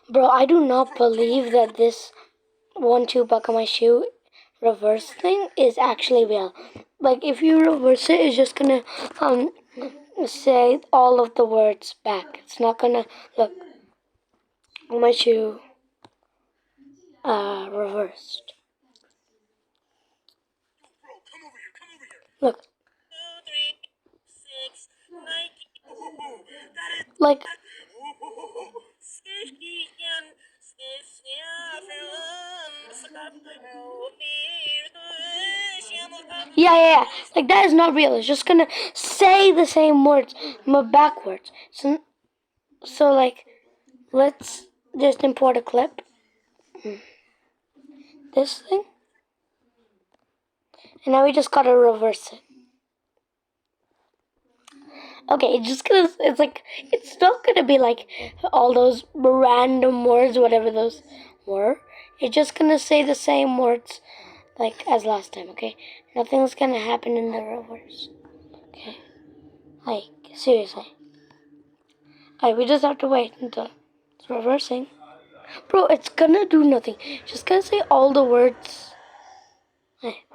Bro, I do not believe that this 1-2 buckle my shoe reverse thing is actually real. Like, if you reverse it, it's just gonna say all of the words back. It's not gonna look my shoe reversed. Look. 2, 3, 6, like. Yeah. Like, that is not real. It's just gonna say the same words, but backwards. So like, let's just import a clip. This thing. And now we just gotta reverse it. Okay, it's not gonna be like all those random words, whatever those were. It's just gonna say the same words like as last time, okay? Nothing's gonna happen in the reverse. Okay? Like, seriously. Alright, we just have to wait until it's reversing. Bro, it's gonna do nothing. It's just gonna say all the words. Hey.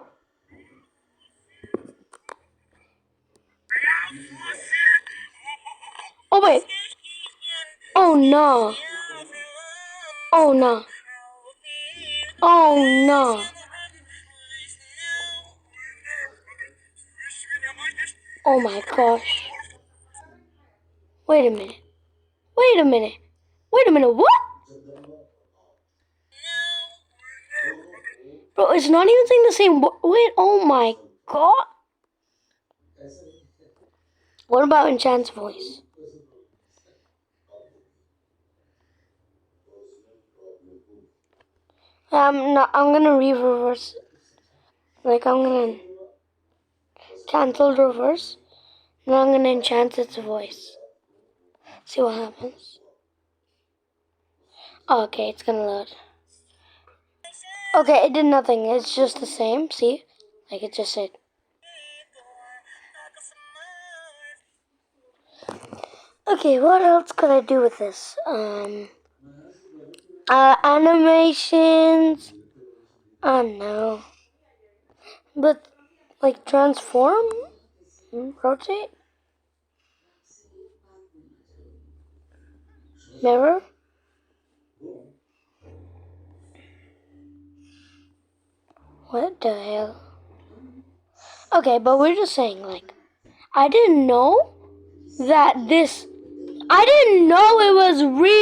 Oh wait. Oh no. Oh no. Oh no. Oh my gosh. Wait a minute. Wait a minute. Wait a minute. What? Bro, it's not even saying the same. Wait. Oh my god. What about Enchant's voice? I'm gonna reverse. Like, I'm gonna cancel reverse. Now I'm gonna enchant its voice. See what happens. Oh, okay, it's gonna load. Okay, it did nothing. It's just the same. See? Like, it just said. Okay, what else could I do with this? Animations. Oh no. But, like, transform? Rotate? Mirror? What the hell? Okay, but we're just saying, like, I didn't know that this. I didn't know it was real.